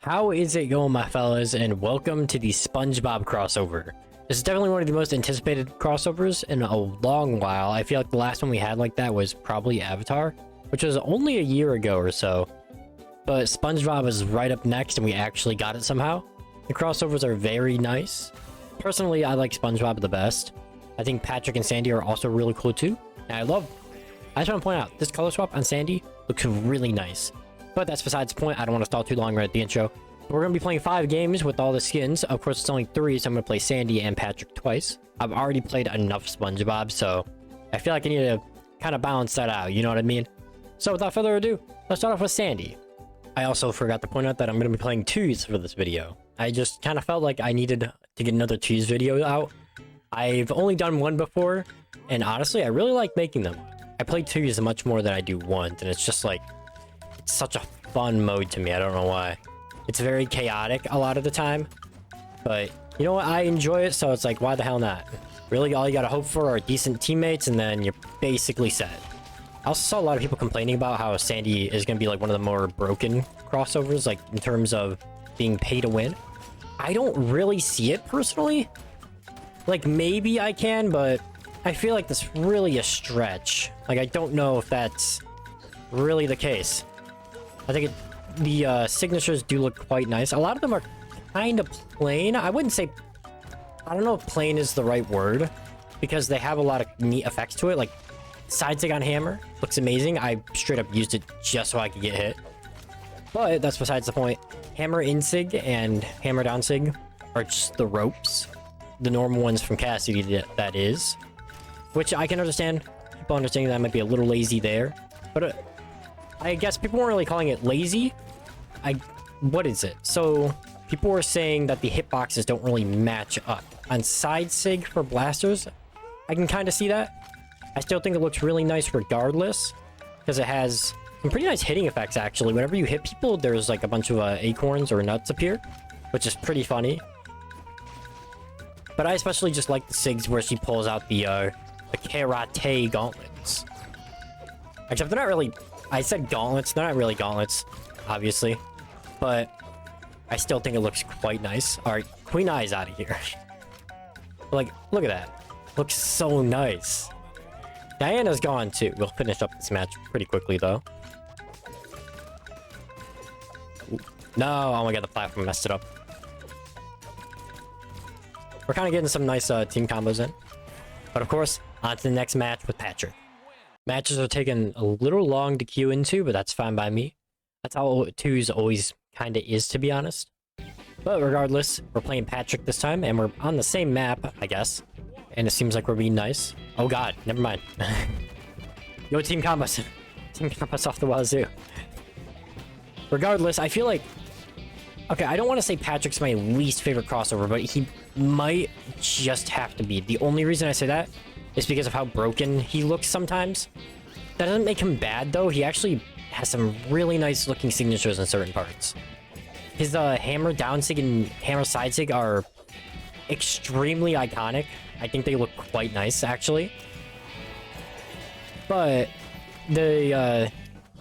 How is it going, my fellas, and welcome to the Spongebob crossover. This is definitely one of the most anticipated crossovers in a long while. I feel like the last one we had like that was probably Avatar, which was only a year ago or so. But Spongebob is right up next, and we actually got it somehow. The crossovers are very nice. Personally, I like Spongebob the best. I think Patrick and Sandy are also really cool too. And I just want to point out, this color swap on Sandy looks really nice. But that's besides the point. I don't want to stall too long right at the intro. We're going to be playing 5 games with all the skins. Of course, it's only 3, so I'm going to play Sandy and Patrick twice. I've already played enough Spongebob, so I feel like I need to kind of balance that out, you know what I mean? So without further ado, let's start off with Sandy. I also forgot to point out that I'm going to be playing 2s for this video. I just kind of felt like I needed to get another 2s video out. I've only done 1 before, and honestly, I really like making them. I play 2s much more than I do 1s, and it's just like, it's such a fun mode to me. I don't know why. It's very chaotic a lot of the time, but you know what? I enjoy it, so it's like, why the hell not? Really, all you gotta hope for are decent teammates, and then you're basically set. I also saw a lot of people complaining about how Sandy is gonna be like one of the more broken crossovers, like in terms of being pay to win. I don't really see it personally. Like, maybe I can, but I feel like that's really a stretch. Like, I don't know if that's really the case. I think the signatures do look quite nice. A lot of them are kind of plain. I wouldn't say... I don't know if plain is the right word, because they have a lot of neat effects to it. Like, side sig on hammer looks amazing. I straight up used it just so I could get hit. But that's besides the point. Hammer in sig and hammer down sig are just the ropes. The normal ones from Cassidy, that is. Which I can understand. People understanding that I might be a little lazy there. But I guess people weren't really calling it lazy. What is it? So, people were saying that the hitboxes don't really match up. On side sig for blasters, I can kind of see that. I still think it looks really nice regardless, because it has some pretty nice hitting effects, actually. Whenever you hit people, there's like a bunch of acorns or nuts appear, which is pretty funny. But I especially just like the sigs where she pulls out the karate gauntlets. Except they're not really... I said gauntlets. They're not really gauntlets, obviously. But I still think it looks quite nice. Alright, Queen Eye's out of here. Like, look at that. Looks so nice. Diana's gone too. We'll finish up this match pretty quickly, though. Ooh. No, oh my god, the platform messed it up. We're kind of getting some nice team combos in. But of course, on to the next match with Patrick. Matches are taking a little long to queue into, but that's fine by me. That's how 2s always kind of is, to be honest. But regardless, we're playing Patrick this time, and we're on the same map, I guess. And it seems like we're being nice. Oh god, never mind. Yo, team combos. Team combos off the wazoo. Regardless, I feel like... Okay, I don't want to say Patrick's my least favorite crossover, but he might just have to be. The only reason I say that is because of how broken he looks sometimes. That doesn't make him bad, though. He actually has some really nice looking signatures in certain parts. His hammer down sig and hammer side sig are extremely iconic. I think they look quite nice, actually. But the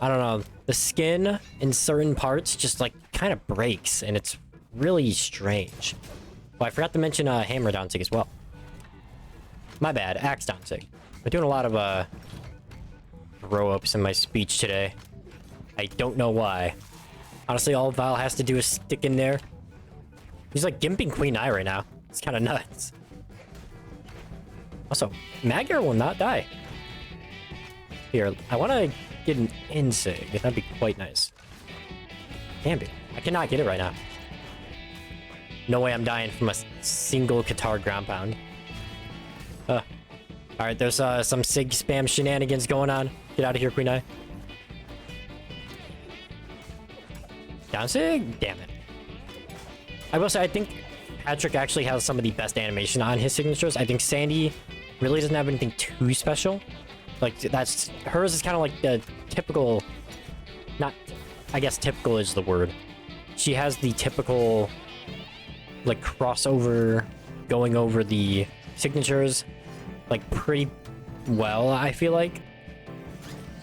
I don't know, the skin in certain parts just like kind of breaks, and it's really strange. Oh, I forgot to mention hammer down sig as well. My bad, axe down sig. I'm doing a lot of throw-ups in my speech today. I don't know why. Honestly, all Val has to do is stick in there. He's like gimping Queen Eye right now. It's kind of nuts. Also, Magyar will not die. Here, I want to get an in-sig. That'd be quite nice. Damn it. I cannot get it right now. No way I'm dying from a single Qatar ground pound. Alright, there's some sig spam shenanigans going on. Get out of here, Queen Eye. Down sig? Damn it. I will say, I think Patrick actually has some of the best animation on his signatures. I think Sandy really doesn't have anything too special. Like, that's... Hers is kind of like the typical... Not... I guess typical is the word. She has the typical... Like, crossover... Going over the signatures... Like, pretty well, I feel like.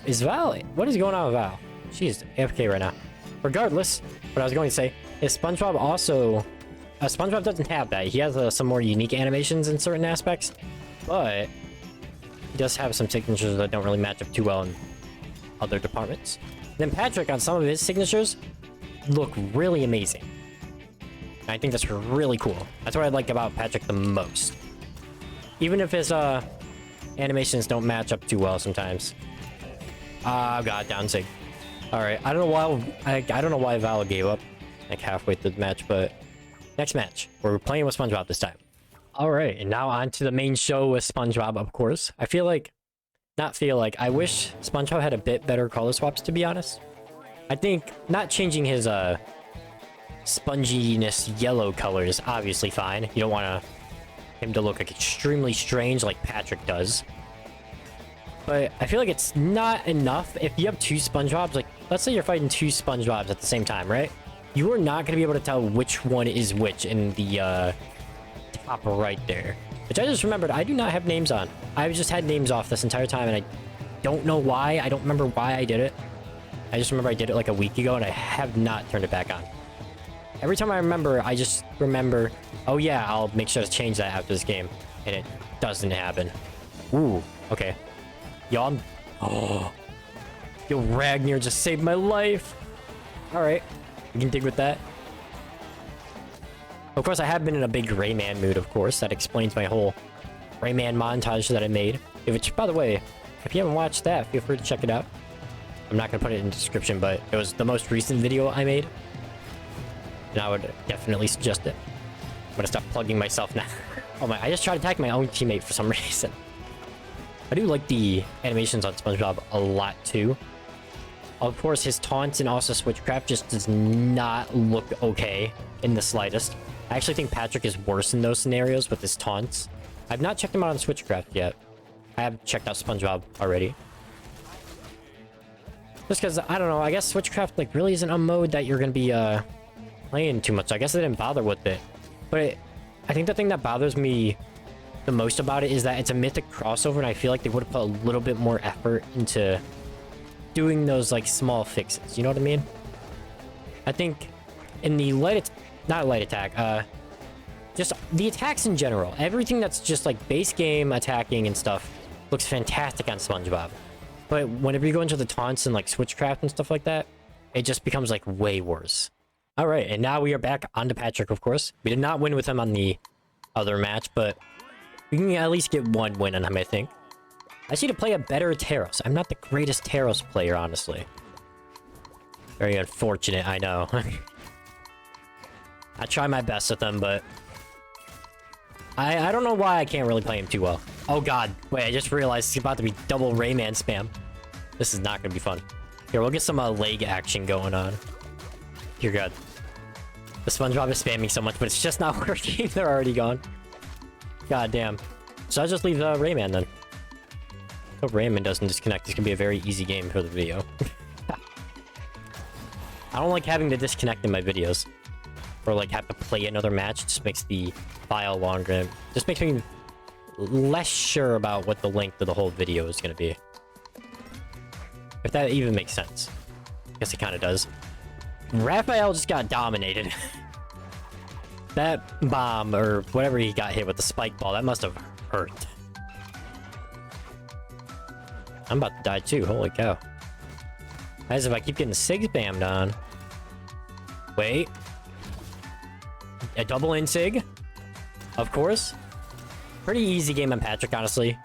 Is Val... What is going on with Val? She's AFK right now. Regardless, what I was going to say, is SpongeBob also... SpongeBob doesn't have that. He has some more unique animations in certain aspects, but he does have some signatures that don't really match up too well in other departments. Then Patrick, on some of his signatures, look really amazing. I think that's really cool. That's what I like about Patrick the most. Even if his animations don't match up too well sometimes. Ah, god, down sig. All right, I don't know why I don't know why Val gave up like halfway through the match, but next match we're playing with SpongeBob this time. All right, and now on to the main show with SpongeBob, of course. I wish SpongeBob had a bit better color swaps, to be honest. I think not changing his sponginess yellow color is obviously fine. You don't want him to look like extremely strange like Patrick does. But I feel like it's not enough if you have two SpongeBobs. Like, let's say you're fighting two SpongeBobs at the same time, right? You are not going to be able to tell which one is which in the top right there. Which I just remembered, I do not have names on. I've just had names off this entire time, and I don't know why. I don't remember why I did it. I just remember I did it like a week ago, and I have not turned it back on. Every time I remember, I just remember, oh yeah, I'll make sure to change that after this game. And it doesn't happen. Ooh, okay. Yo, Yo, Ragnar just saved my life. Alright, we can dig with that. Of course, I have been in a big Rayman mood, of course. That explains my whole Rayman montage that I made. Which, by the way, if you haven't watched that, feel free to check it out. I'm not going to put it in the description, but it was the most recent video I made. And I would definitely suggest it. I'm going to stop plugging myself now. Oh my, I just tried to attack my own teammate for some reason. I do like the animations on SpongeBob a lot, too. Of course, his taunts and also Switchcraft just does not look okay in the slightest. I actually think Patrick is worse in those scenarios with his taunts. I've not checked him out on Switchcraft yet. I have checked out SpongeBob already. Just because, I don't know, I guess Switchcraft like really isn't a mode that you're going to be playing too much. I guess I didn't bother with it. But I think the thing that bothers me the most about it is that it's a mythic crossover, and I feel like they would have put a little bit more effort into doing those like small fixes. You know what I mean? I think in the not light attack, just the attacks in general, everything that's just like base game attacking and stuff looks fantastic on SpongeBob. But whenever you go into the taunts and like Switchcraft and stuff like that, it just becomes like way worse. All right, and now we are back onto Patrick, of course. We did not win with him on the other match, but we can at least get one win on him, I think. I just need to play a better Taros. I'm not the greatest Taros player, honestly. Very unfortunate, I know. I try my best with him, but I don't know why I can't really play him too well. Oh god, wait, I just realized it's about to be double Rayman spam. This is not gonna be fun. Here, we'll get some leg action going on. Dear god. The SpongeBob is spamming so much, but it's just not working. They're already gone. God damn. So I'll just leave Rayman then. Hope Rayman doesn't disconnect. This can be a very easy game for the video. I don't like having to disconnect in my videos. Or like have to play another match. It just makes the file longer. It just makes me less sure about what the length of the whole video is going to be. If that even makes sense. I guess it kind of does. Raphael just got dominated. That bomb, or whatever he got hit with, the spike ball, that must have hurt. I'm about to die too, holy cow. As if I keep getting sig spammed on. Wait. A double in sig? Of course. Pretty easy game on Patrick, honestly.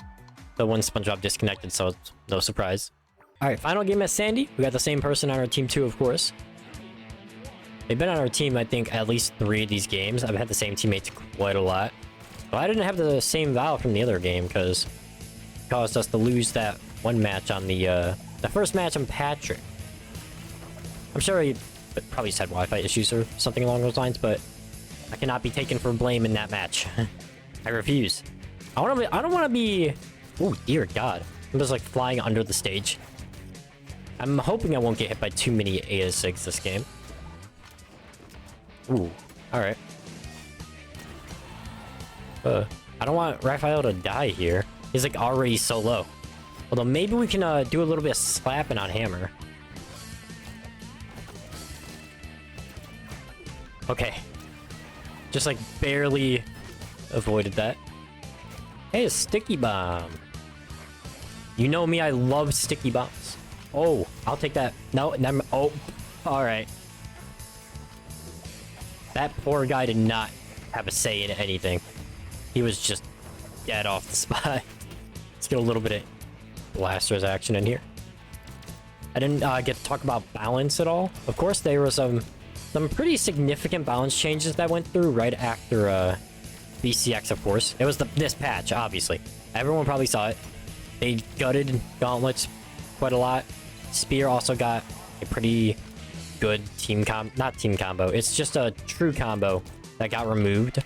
The one SpongeBob disconnected, so it's no surprise. Alright, final game at Sandy. We got the same person on our team too, of course. They've been on our team, I think, at least 3 of these games. I've had the same teammates quite a lot. But I didn't have the same Val from the other game, because it caused us to lose that one match on the first match on Patrick. I'm sure he probably just had Wi-Fi issues or something along those lines, but I cannot be taken for blame in that match. I refuse. I don't want to be... Oh, dear God. I'm just, like, flying under the stage. I'm hoping I won't get hit by too many Ada Sigs this game. Ooh, alright. I don't want Raphael to die here. He's, like, already so low. Although, maybe we can do a little bit of slapping on Hammer. Okay. Just like barely avoided that. Hey, a sticky bomb. You know me, I love sticky bombs. Oh, I'll take that. No, never. Oh, all right. That poor guy did not have a say in anything. He was just dead off the spot. Let's get a little bit of blasters action in here. I didn't get to talk about balance at all. Of course, there were some pretty significant balance changes that went through right after BCX, of course. It was this patch, obviously. Everyone probably saw it. They gutted gauntlets quite a lot. Spear also got a pretty good not team combo. It's just a true combo that got removed.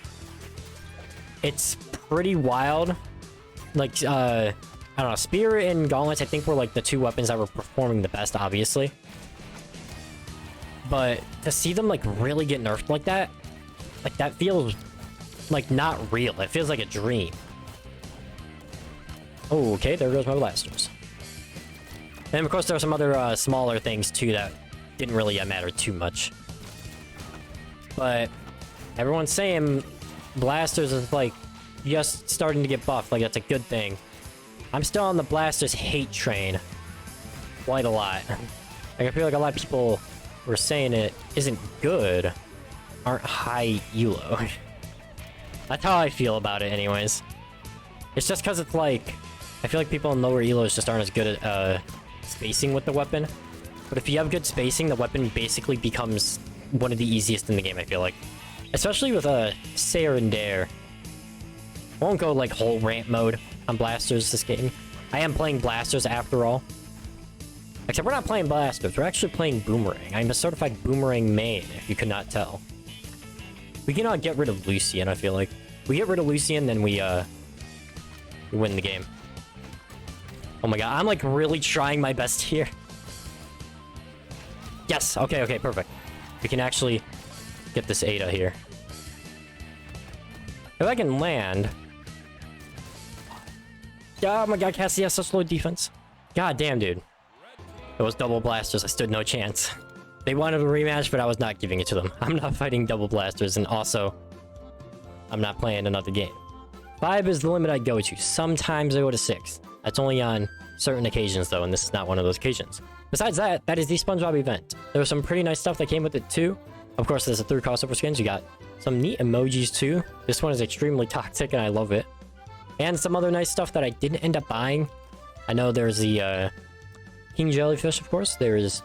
It's pretty wild. Like, I don't know, Spear and Gauntlets, I think, were like the two weapons that were performing the best, obviously. But to see them like really get nerfed like that feels like not real. It feels like a dream. Oh, okay, there goes my blasters. And of course, there are some other smaller things too that didn't really matter too much. But everyone's saying blasters is like just starting to get buffed. Like, that's a good thing. I'm still on the blasters hate train quite a lot. Like, I feel like a lot of people were saying it isn't good, aren't high elo. That's how I feel about it anyways. It's just because it's like, I feel like people in lower elos just aren't as good at spacing with the weapon. But if you have good spacing, the weapon basically becomes one of the easiest in the game, I feel like. Especially with Sayer and Dare. I won't go like whole ramp mode on blasters this game. I am playing blasters after all. Except we're not playing blasters, we're actually playing boomerang. I'm a certified boomerang main, if you could not tell. We cannot get rid of Lucian, I feel like. We get rid of Lucian, then we win the game. Oh my god, I'm like really trying my best here. Yes, okay, okay, perfect. We can actually get this Ada here. If I can land... Oh my god, Cassie has such low defense. God damn, dude. It was double blasters, I stood no chance. They wanted a rematch, but I was not giving it to them. I'm not fighting double blasters, and also, I'm not playing another game. 5 is the limit I go to. Sometimes I go to 6. That's only on certain occasions, though, and this is not one of those occasions. Besides that, that is the Spongebob event. There was some pretty nice stuff that came with it, too. Of course, there's the 3 crossover skins. You got some neat emojis, too. This one is extremely toxic, and I love it. And some other nice stuff that I didn't end up buying. I know there's the King Jellyfish, of course. There's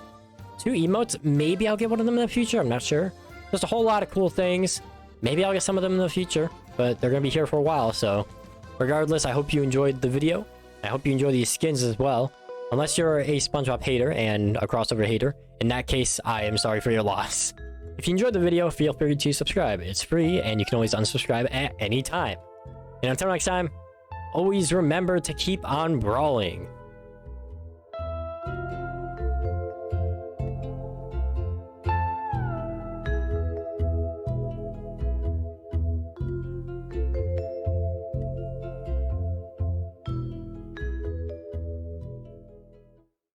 2 emotes. Maybe I'll get one of them in the future. I'm not sure. Just a whole lot of cool things. Maybe I'll get some of them in the future, but they're going to be here for a while, so... Regardless, I hope you enjoyed the video. I hope you enjoy these skins as well. Unless you're a SpongeBob hater and a crossover hater. In that case, I am sorry for your loss. If you enjoyed the video, feel free to subscribe. It's free, and you can always unsubscribe at any time. And until next time, always remember to keep on brawling.